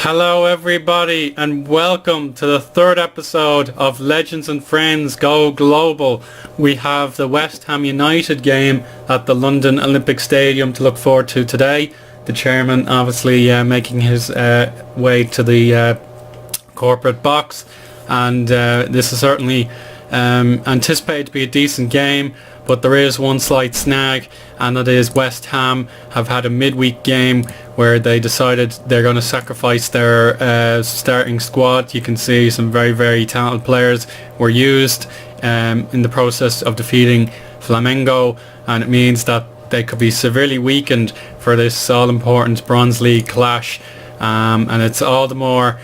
Hello everybody and welcome to the third episode of Legends and Friends Go Global. We have the West Ham United game at the London Olympic Stadium to look forward to today. The chairman obviously making his way to the corporate box, and this is certainly anticipated to be a decent game, but there is one slight snag, and that is West Ham have had a midweek game where they decided they're going to sacrifice their starting squad. You can see some very talented players were used in the process of defeating Flamengo, and it means that they could be severely weakened for this all-important Bronze League clash, and it's all the more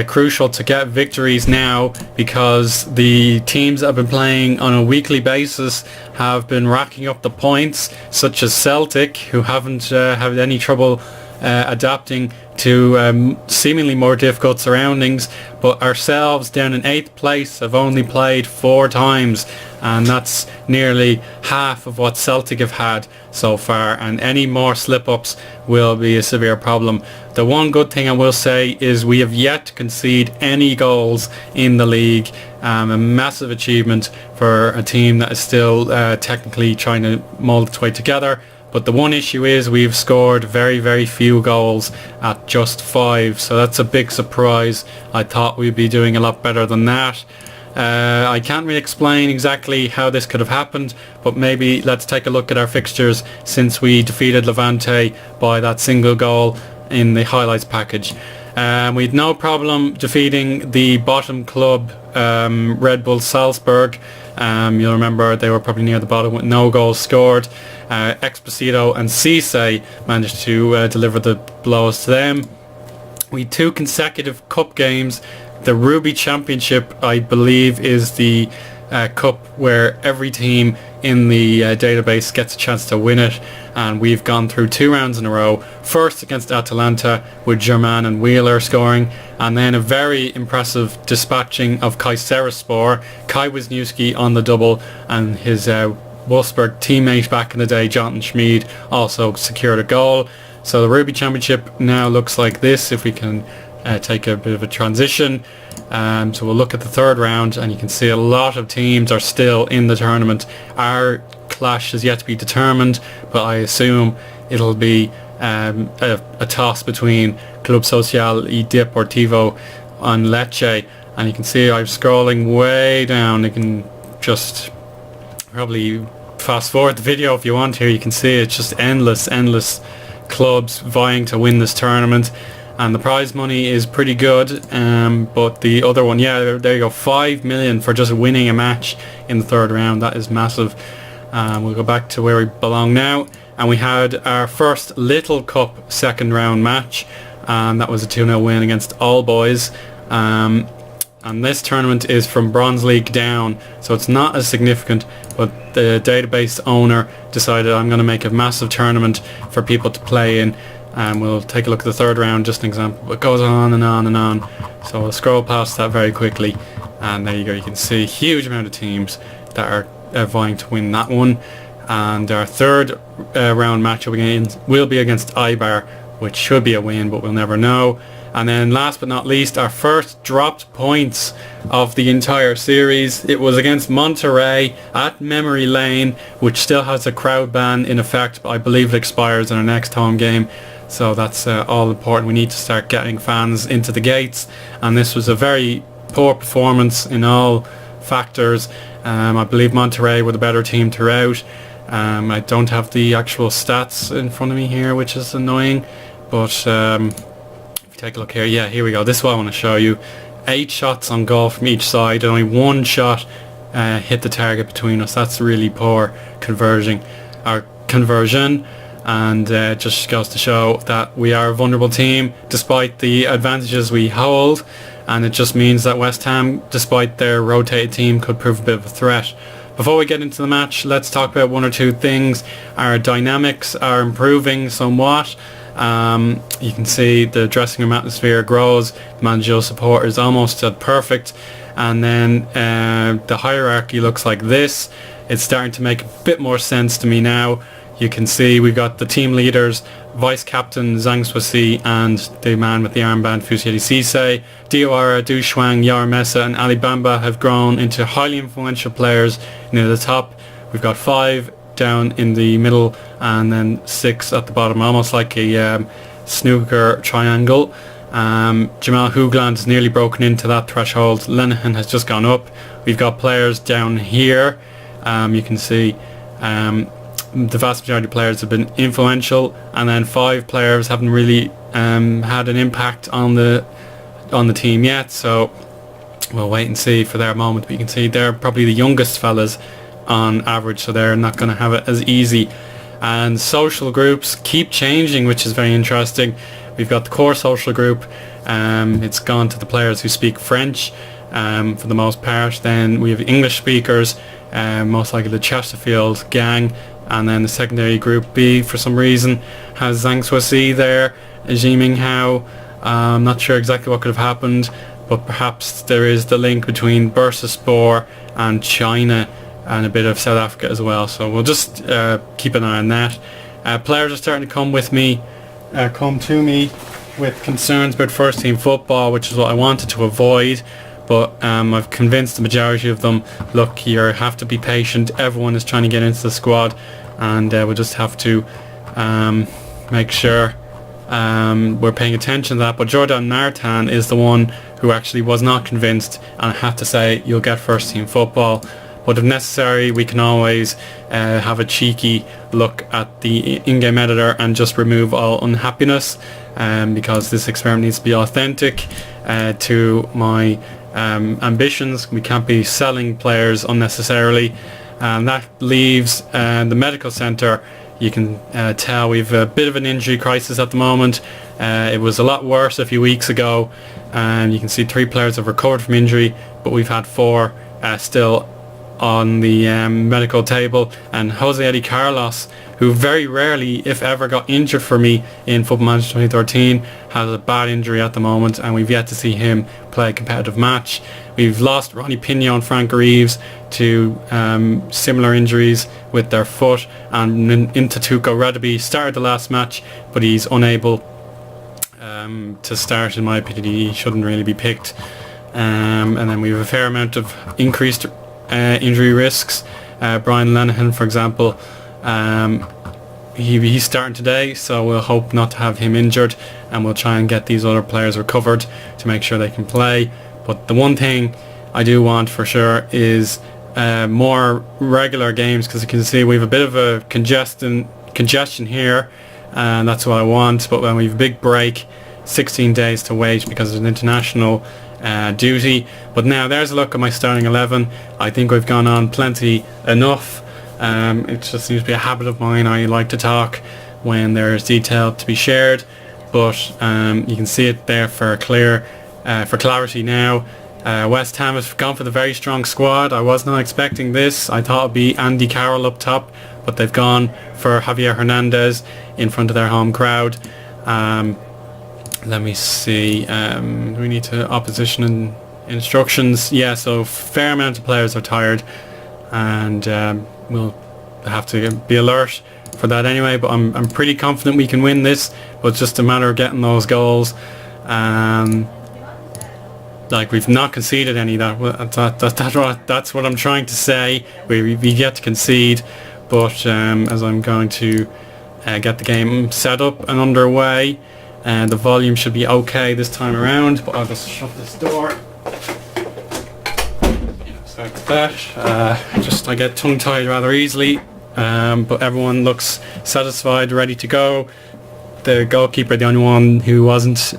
crucial to get victories now because the teams that have been playing on a weekly basis have been racking up the points, such as Celtic, who haven't had any trouble adapting to seemingly more difficult surroundings, but ourselves down in 8th place have only played 4 times, and that's nearly half of what Celtic have had so far, and any more slip-ups will be a severe problem. The one good thing I will say is we have yet to concede any goals in the league, a massive achievement for a team that is still technically trying to mould its way together. But the one issue is we've scored very few goals at just 5, so that's a big surprise. I thought we'd be doing a lot better than that. I can't really explain exactly how this could have happened, but maybe let's take a look at our fixtures since we defeated Levante by that single goal in the highlights package. We had no problem defeating the bottom club, Red Bull Salzburg. You'll remember they were probably near the bottom with no goals scored. Exposito and Cisse managed to deliver the blows to them. We had 2 consecutive cup games. The Ruby Championship, I believe, is the cup where every team in the database gets a chance to win it, and we've gone through 2 rounds in a row. First against Atalanta with German and Wheeler scoring, and then a very impressive dispatching of Kayserispor, Kai Wisniewski on the double, and his Wolfsburg teammate back in the day, Jonathan Schmid, also secured a goal. So the Ruby Championship now looks like this, if we can take a bit of a transition. So we'll look at the third round, and you can see a lot of teams are still in the tournament. Our clash is yet to be determined, but I assume it'll be a toss between Club Social y Deportivo and Lecce. And you can see I'm scrolling way down. You can just probably fast forward the video if you want here. You can see it's just endless clubs vying to win this tournament, and the prize money is pretty good, but the other one, yeah, there you go, 5 million for just winning a match in the third round. That is massive. We'll go back to where we belong now, and we had our first Little Cup second round match, and that was a 2-0 win against All Boys. And this tournament is from Bronze League down, so it's not as significant, but the database owner decided I'm going to make a massive tournament for people to play in, and we'll take a look at the third round, just an example. It goes on and on, so we'll scroll past that very quickly, and there you go. You can see a huge amount of teams that are vying to win that one, and our third round match will be against Eibar, which should be a win, but we'll never know. And then last but not least, our first dropped points of the entire series. It was against Monterrey at Memory Lane, which still has a crowd ban in effect. I believe it expires in our next home game. So that's all important. We need to start getting fans into the gates. And this was a very poor performance in all factors. I believe Monterrey were the better team throughout. I don't have the actual stats in front of me here, which is annoying. But take a look here. Yeah, here we go. This is what I want to show you. 8 shots on goal from each side, and only 1 shot hit the target between us. That's really poor conversion, and it just goes to show that we are a vulnerable team despite the advantages we hold, and it just means that West Ham, despite their rotated team, could prove a bit of a threat. Before we get into the match, let's talk about 1 or 2 things. Our dynamics are improving somewhat. You can see the dressing room atmosphere grows. The managerial support is almost at perfect, and then the hierarchy looks like this. It's starting to make a bit more sense to me now. You can see we've got the team leaders, vice captain Zhang Suosi and the man with the armband Fusiedi Cisse. Diawara, Du Shuang, Yara Mesa and Ali Bamba have grown into highly influential players near the top. We've got 5 down in the middle and then 6 at the bottom, almost like a snooker triangle. Jamal Hoogland has nearly broken into that threshold. Lenihan has just gone up. We've got players down here. You can see the vast majority of players have been influential, and then 5 players haven't really had an impact on the team yet, so we'll wait and see for their moment. But you can see they're probably the youngest fellas on average, so they're not going to have it as easy. And social groups keep changing, which is very interesting. We've got the core social group. It's gone to the players who speak French for the most part. Then we have English speakers, most likely the Chesterfield gang. And then the secondary group B, for some reason, has Zhang Suosi there, Jiming Hao. I'm not sure exactly what could have happened, but perhaps there is the link between Bursaspor and China and a bit of South Africa as well. So we'll just keep an eye on that. Players are starting to come to me with concerns about first team football, which is what I wanted to avoid. But I've convinced the majority of them, look, you have to be patient. Everyone is trying to get into the squad, and we'll just have to make sure we're paying attention to that. But Jordan Martin is the one who actually was not convinced, and I have to say, you'll get first team football. But if necessary, we can always have a cheeky look at the in-game editor and just remove all unhappiness, because this experiment needs to be authentic to my ambitions. We can't be selling players unnecessarily, and that leaves the medical centre. You can tell we've a bit of an injury crisis at the moment. It was a lot worse a few weeks ago, and you can see 3 players have recovered from injury, but we've had 4 still on the medical table. And Jose Eddie Carlos, who very rarely, if ever, got injured for me in Football Manager 2013, has a bad injury at the moment, and we've yet to see him play a competitive match. We've lost Ronnie Pignon and Frank Reeves to similar injuries with their foot, and Intatuko Radaby started the last match, but he's unable to start. In my opinion, he shouldn't really be picked. And then we have a fair amount of increased injury risks. Brian Lenihan, for example, he's starting today, so we'll hope not to have him injured, and we'll try and get these other players recovered to make sure they can play. But the one thing I do want for sure is more regular games, because you can see we have a bit of a congestion here, and that's what I want. But when we have a big break, 16 days to wait because of an international duty. But now there's a look at my starting 11. I think we've gone on plenty enough. It just seems to be a habit of mine. I like to talk when there's detail to be shared, but you can see it there for clarity now. West Ham has gone for the very strong squad. I was not expecting this. I thought it'd be Andy Carroll up top, but they've gone for Javier Hernandez in front of their home crowd. Let me see. We need to opposition and instructions. Yeah, so fair amount of players are tired, and we'll have to be alert for that anyway. But I'm pretty confident we can win this. But it's just a matter of getting those goals. Like, we've not conceded any. That's what I'm trying to say. We yet to concede, but as I'm going to get the game set up and underway. And the volume should be okay this time around, but I'll just shut this door. So like that. I get tongue-tied rather easily, but everyone looks satisfied, ready to go. The goalkeeper, the only one who wasn't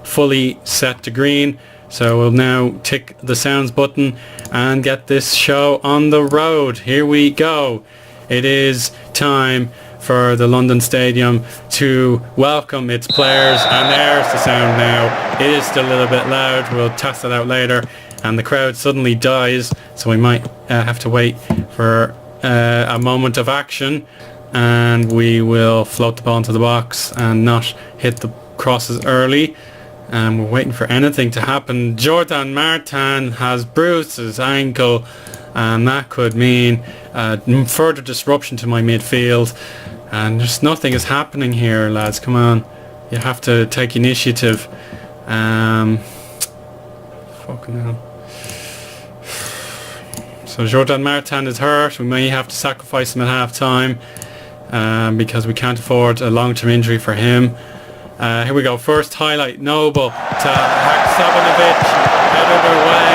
fully set to green. So we'll now tick the sounds button and get this show on the road. Here we go. It is time for the London Stadium to welcome its players, and there's the sound now. It is still a little bit loud. We'll test it out later, and the crowd suddenly dies, so we might have to wait for a moment of action, and we will float the ball into the box and not hit the crosses early. And we're waiting for anything to happen. Jordan Martin has bruised his ankle, and that could mean further disruption to my midfield. And just nothing is happening here, lads. Come on, you have to take initiative. Fucking hell. So Jordan Martin is hurt. We may have to sacrifice him at half time because we can't afford a long-term injury for him. Here we go. First highlight, Noble to Haksabanovic, out of their way.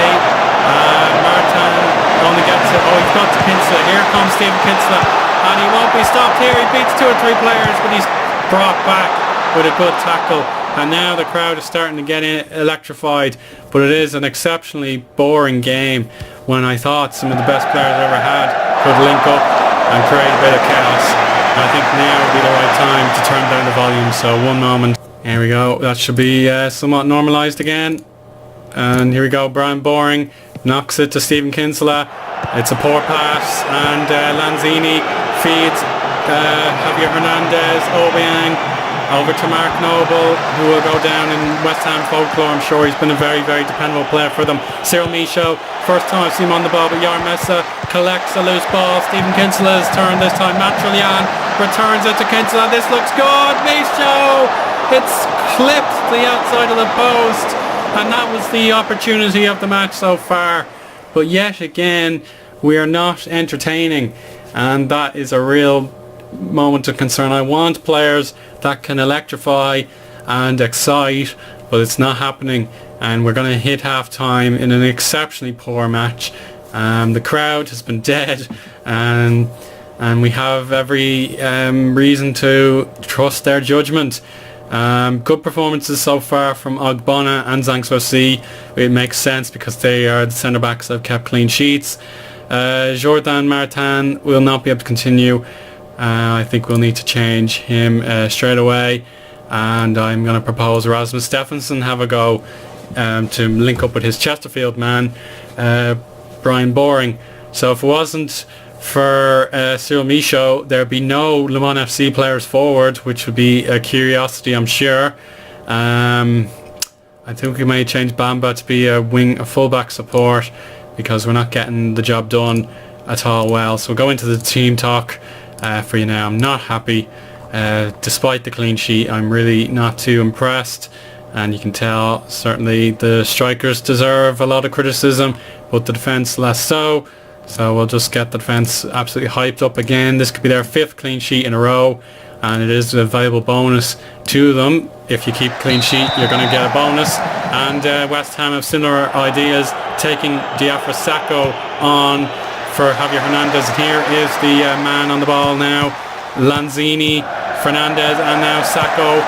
Martin only gets it. Oh, he's got to Kinsella. Here comes Stephen Kinsella, and he won't be stopped here. He beats 2 or 3 players, but he's brought back with a good tackle. And now the crowd is starting to get electrified, but it is an exceptionally boring game when I thought some of the best players I've ever had could link up and create a bit of chaos. I think now would be the right time to turn down the volume. So one moment. Here we go. That should be somewhat normalised again. And here we go. Brian Boring knocks it to Stephen Kinsella. It's a poor pass, and Lanzini feeds Javier Hernandez, Obiang, over to Mark Noble, who will go down in West Ham folklore. I'm sure he's been a very, very dependable player for them. Cyril Michaud, first time I've seen him on the ball, but Yar Messa collects a loose ball. Stephen Kinsella's turn this time. Matrolian returns it to Kinsella. This looks good. Michaud, it's clipped to the outside of the post, and that was the opportunity of the match so far. But yet again, we are not entertaining, and that is a real moment of concern. I want players that can electrify and excite, but it's not happening, and we're going to hit half time in an exceptionally poor match. The crowd has been dead, and we have every reason to trust their judgment. Good performances so far from Ogbonna and Zhang Suosi. It makes sense because they are the centre backs that have kept clean sheets. Jordan Martin will not be able to continue. I think we'll need to change him straight away, and I'm going to propose Rasmus Stephenson have a go to link up with his Chesterfield man, Brian Boring. So if it wasn't for Cyril Michaud, there'd be no Le Mans FC players forward, which would be a curiosity, I'm sure. I think we may change Bamba to be a fullback support, because we're not getting the job done at all well. So we'll go into the team talk for you now. I'm not happy. Despite the clean sheet, I'm really not too impressed, and you can tell certainly the strikers deserve a lot of criticism, but the defence less so. So we'll just get the defence absolutely hyped up again. This could be their 5th clean sheet in a row, and it is a valuable bonus to them. If you keep clean sheet, you're going to get a bonus. And West Ham have similar ideas, taking Diafra Sakho on for Javier Hernandez. Here is the man on the ball now. Lanzini, Fernandez, and now Sakho.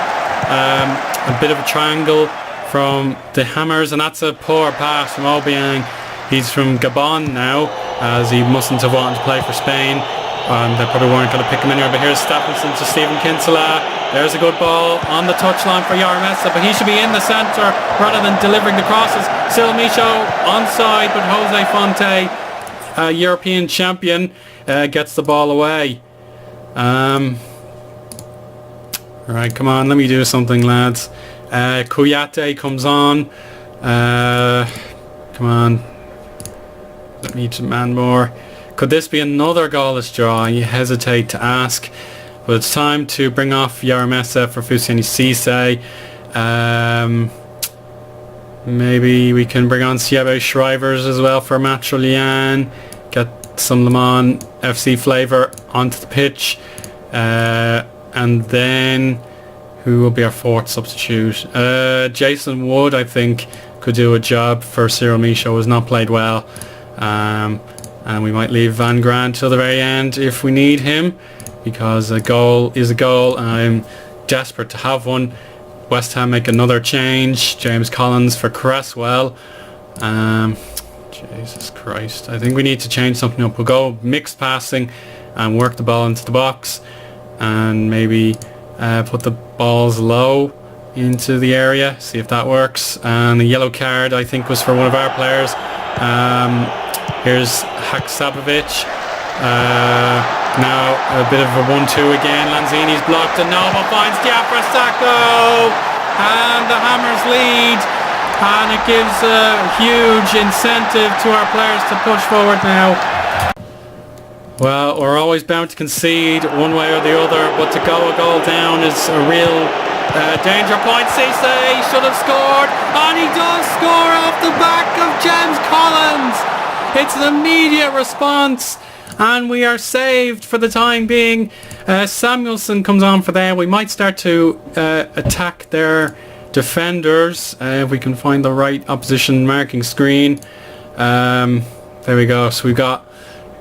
A bit of a triangle from the Hammers, and that's a poor pass from Obiang. He's from Gabon now, as he mustn't have wanted to play for Spain. They probably weren't going to pick him anywhere, but here's Stephenson to Stephen Kinsella. There's a good ball on the touchline for Yar Messa, but he should be in the centre rather than delivering the crosses. Cyril Michaud onside, but Jose Fonte, European champion, gets the ball away. Alright, come on, let me do something, lads. Kouyaté comes on. Come on. Let me demand more. Could this be another goalless draw? You hesitate to ask, but it's time to bring off Yar Messa for Fousseyni Cisse. Maybe we can bring on Siebe Shrivers as well for Matrolian. Get some Le Mans FC flavour onto the pitch. And then who will be our 4th substitute? Jason Wood, I think, could do a job for Cyril Michaud. Has not played well. And we might leave Van Grant till the very end if we need him, because a goal is a goal, and I'm desperate to have one. West Ham make another change. James Collins for Cresswell. Jesus Christ. I think we need to change something up. We'll go mixed passing and work the ball into the box, and maybe put the balls low into the area, see if that works. And the yellow card, I think, was for one of our players. Here's Haksabovic. Now a bit of a 1-2 again. Lanzini's blocked, and Noble finds Diafra Sakho, and the Hammers lead and it gives a huge incentive to our players to push forward now. Well, we're always bound to concede one way or the other, but to go a goal down is a real danger point. Cisse should have scored, and he does score off the back of James Collins. It's an immediate response, and we are saved for the time being. Samuelson comes on for there. We might start to attack their defenders if we can find the right opposition marking screen. There we go. So we've got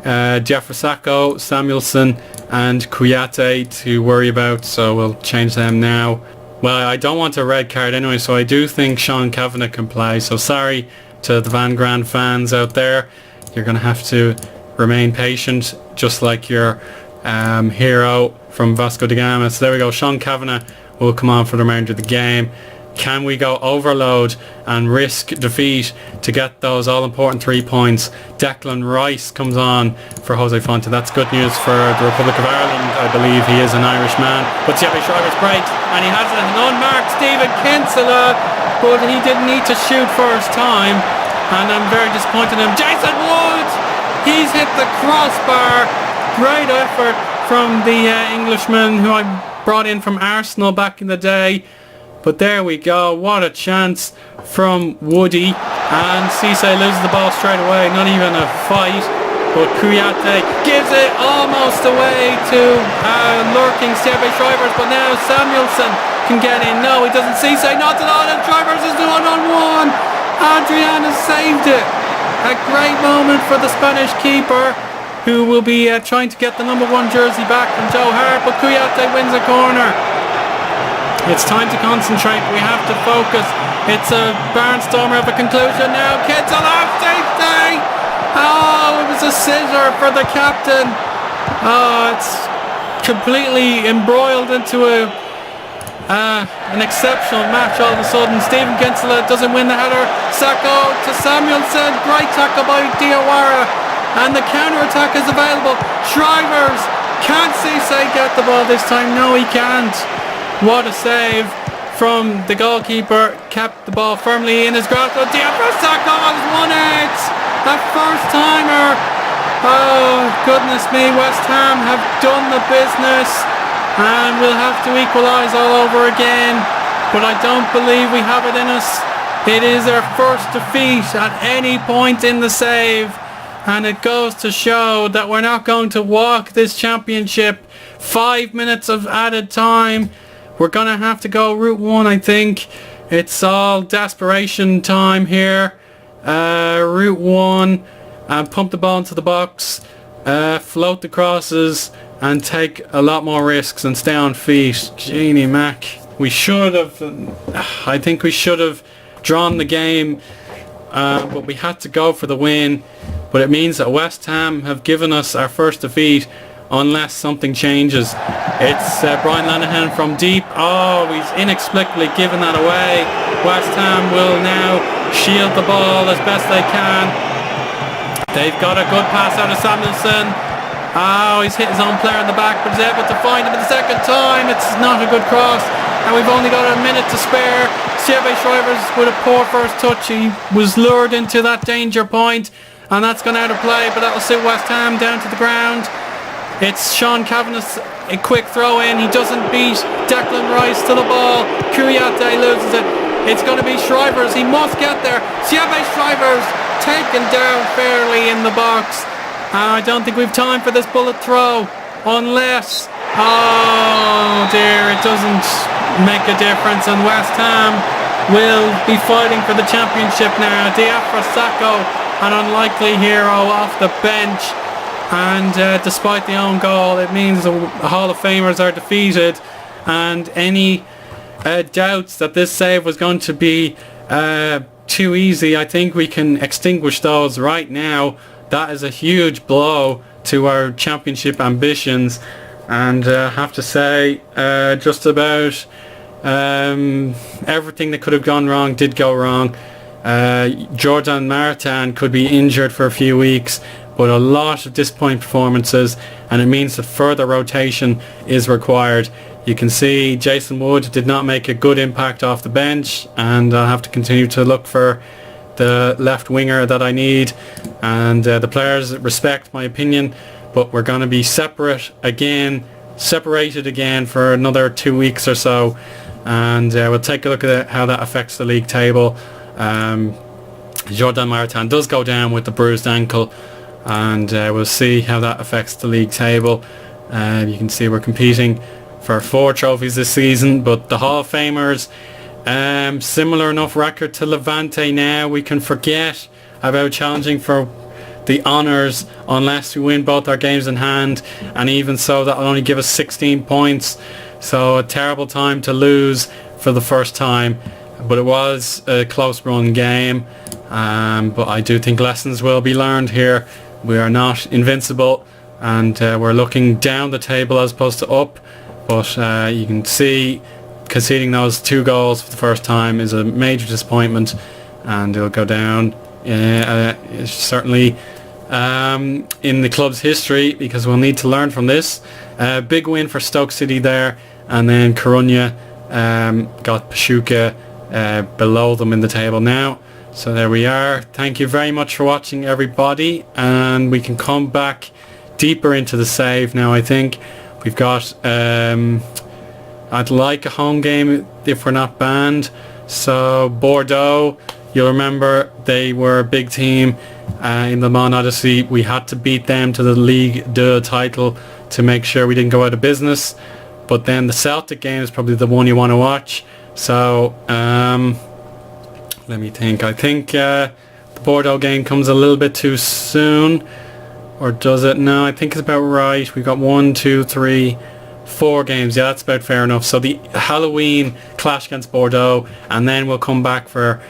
Jeffrey, Samuelson and Kouyaté to worry about, so we'll change them now. Well, I don't want a red card anyway, so I do think Sean Kavanagh can play. So sorry to the Van Grand fans out there. You're going to have to remain patient, just like your hero from Vasco da Gama. So there we go. Sean Kavanagh will come on for the remainder of the game. Can we go overload and risk defeat to get those all-important 3 points? Declan Rice comes on for Jose Fonte. That's good news for the Republic of Ireland. I believe he is an Irish man. But Thierry Shriver's breaks, and he has an unmarked Stephen Kinsella, but he didn't need to shoot first time, and I'm very disappointed in him. Jason Wood! He's hit the crossbar. Great effort from the Englishman who I brought in from Arsenal back in the day. But there we go, what a chance from Woody, and Cisse loses the ball straight away, not even a fight, but Kouyaté gives it almost away to lurking Stevie Shivers, but now Samuelson can get in. No, he doesn't. Cisse not at all, and Shivers is the one-on-one. Adrian has saved it. A great moment for the Spanish keeper, who will be trying to get the number 1 jersey back from Joe Hart, but Kouyaté wins a corner. It's time to concentrate. We have to focus. It's a barnstormer of a conclusion now. Kinsella, safety! Oh, it was a scissor for the captain. Oh, it's completely embroiled into an exceptional match all of a sudden. Stephen Kinsella doesn't win the header. Sacco to Samuelson. Great tackle by Diawara. And the counter-attack is available. Shrivers. Can't Cisse get the ball this time? No, he can't. What a save from the goalkeeper. Kept the ball firmly in his grasp. Sacco has won it. A first timer. Oh goodness me, West Ham have done the business, and we'll have to equalise all over again, but I don't believe we have it in us. It is our first defeat at any point in the save, and it goes to show that we're not going to walk this championship. 5 minutes of added time. We're going to have to go route 1, I think. It's all desperation time here. Route 1, and pump the ball into the box, float the crosses, and take a lot more risks and stay on feet. Genie Mac. We should have, I think we should have drawn the game, but we had to go for the win. But it means that West Ham have given us our first defeat, unless something changes. It's Brian Lenihan from deep. Oh, he's inexplicably given that away. West Ham will now shield the ball as best they can. They've got a good pass out of Samuelson. Oh, he's hit his own player in the back, but he's able to find him in the second time. It's not a good cross, and we've only got a minute to spare. Stevie Shrivers with a poor first touch. He was lured into that danger point, and that's gone out of play, but that'll suit West Ham down to the ground. It's Sean Kavanagh's a quick throw in. He doesn't beat Declan Rice to the ball. Kouyaté loses it. It's going to be Shrivers. He must get there. Stevie Shrivers taken down fairly in the box. I don't think we've time for this bullet throw, unless, oh dear, it doesn't make a difference, and West Ham will be fighting for the championship now. Diafra Sacco, an unlikely hero off the bench. And despite the own goal, it means the Hall of Famers are defeated, and any doubts that this save was going to be too easy, I think we can extinguish those right now. That is a huge blow to our championship ambitions, and I have to say just about everything that could have gone wrong did go wrong. Jordan Martin could be injured for a few weeks, but a lot of disappointing performances, and it means that further rotation is required. You can see Jason Wood did not make a good impact off the bench, and I'll have to continue to look for the left winger that I need, and the players respect my opinion, but we're going to be separated again for another 2 weeks or so, and we'll take a look at how that affects the league table. Jordan Martin does go down with the bruised ankle, and we'll see how that affects the league table. You can see we're competing for 4 trophies this season, but the Hall of Famers, similar enough record to Levante now. We can forget about challenging for the honours unless we win both our games in hand, and even so that'll only give us 16 points, so a terrible time to lose for the first time, but it was a close run game. But I do think lessons will be learned here. We are not invincible, and we're looking down the table as opposed to up, but you can see conceding those 2 goals for the first time is a major disappointment, and it'll go down certainly in the club's history, because we'll need to learn from this. Big win for Stoke City there, and then Coruña got Pachuca below them in the table now. So there we are. Thank you very much for watching, everybody, and we can come back deeper into the save now. I think we've got I'd like a home game if we're not banned. So Bordeaux, you'll remember they were a big team in the Le Mans Odyssey. We had to beat them to the Ligue 2 title to make sure we didn't go out of business. But then the Celtic game is probably the one you want to watch. So let me think. I think the Bordeaux game comes a little bit too soon, or does it? No, I think it's about right. We've got 1, 2, 3, 4 games. Yeah, that's about fair enough. So the Halloween clash against Bordeaux, and then we'll come back for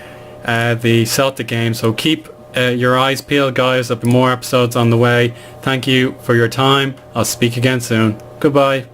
the Celtic game. So keep your eyes peeled, guys. There'll be more episodes on the way. Thank you for your time. I'll speak again soon. Goodbye.